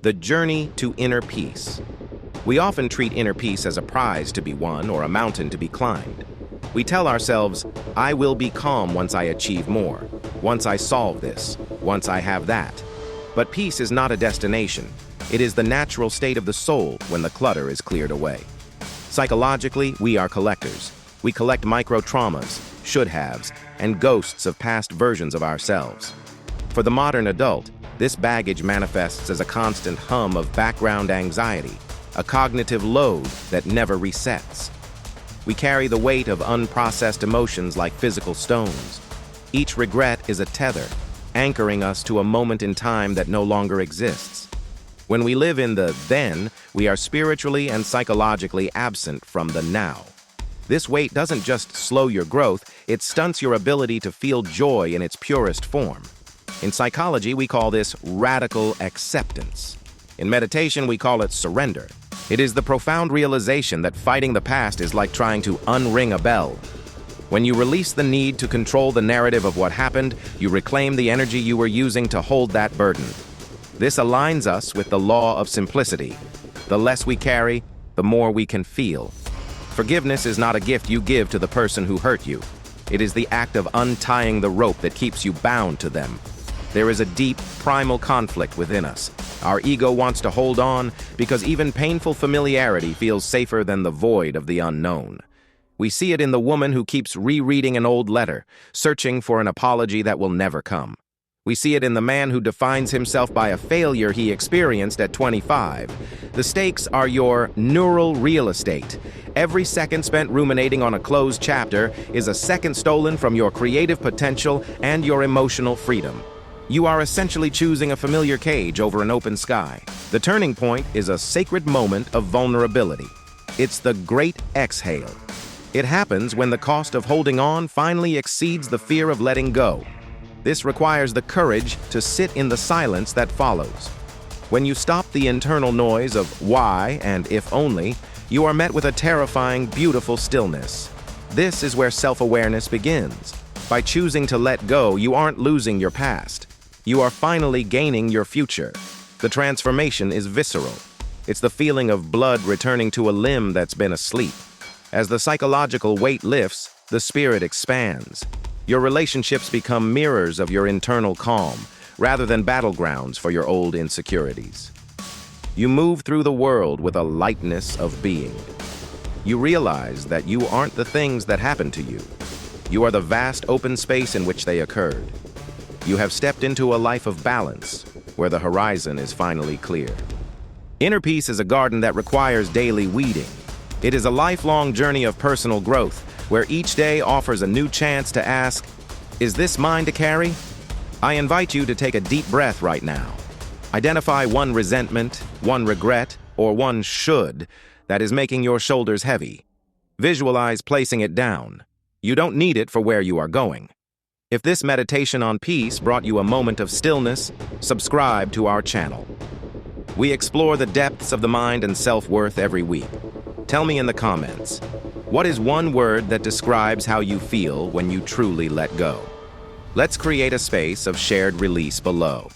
The journey to inner peace. We often treat inner peace as a prize to be won or a mountain to be climbed. We tell ourselves, I will be calm once I achieve more, once I solve this, once I have that. But peace is not a destination. It is the natural state of the soul when the clutter is cleared away. Psychologically, we are collectors. We collect micro-traumas, should-haves, and ghosts of past versions of ourselves. For the modern adult, this baggage manifests as a constant hum of background anxiety, a cognitive load that never resets. We carry the weight of unprocessed emotions like physical stones. Each regret is a tether, anchoring us to a moment in time that no longer exists. When we live in the then, we are spiritually and psychologically absent from the now. This weight doesn't just slow your growth, it stunts your ability to feel joy in its purest form. In psychology, we call this radical acceptance. In meditation, we call it surrender. It is the profound realization that fighting the past is like trying to unring a bell. When you release the need to control the narrative of what happened, you reclaim the energy you were using to hold that burden. This aligns us with the law of simplicity. The less we carry, the more we can feel. Forgiveness is not a gift you give to the person who hurt you. It is the act of untying the rope that keeps you bound to them. There is a deep, primal conflict within us. Our ego wants to hold on because even painful familiarity feels safer than the void of the unknown. We see it in the woman who keeps rereading an old letter, searching for an apology that will never come. We see it in the man who defines himself by a failure he experienced at 25. The stakes are your neural real estate. Every second spent ruminating on a closed chapter is a second stolen from your creative potential and your emotional freedom. You are essentially choosing a familiar cage over an open sky. The turning point is a sacred moment of vulnerability. It's the great exhale. It happens when the cost of holding on finally exceeds the fear of letting go. This requires the courage to sit in the silence that follows. When you stop the internal noise of why and if only, you are met with a terrifying, beautiful stillness. This is where self-awareness begins. By choosing to let go, you aren't losing your past. You are finally gaining your future. The transformation is visceral. It's the feeling of blood returning to a limb that's been asleep. As the psychological weight lifts, the spirit expands. Your relationships become mirrors of your internal calm, rather than battlegrounds for your old insecurities. You move through the world with a lightness of being. You realize that you aren't the things that happened to you. You are the vast open space in which they occurred. You have stepped into a life of balance, where the horizon is finally clear. Inner peace is a garden that requires daily weeding. It is a lifelong journey of personal growth, where each day offers a new chance to ask, is this mine to carry? I invite you to take a deep breath right now. Identify one resentment, one regret, or one should that is making your shoulders heavy. Visualize placing it down. You don't need it for where you are going. If this meditation on peace brought you a moment of stillness, subscribe to our channel. We explore the depths of the mind and self-worth every week. Tell me in the comments, what is one word that describes how you feel when you truly let go? Let's create a space of shared release below.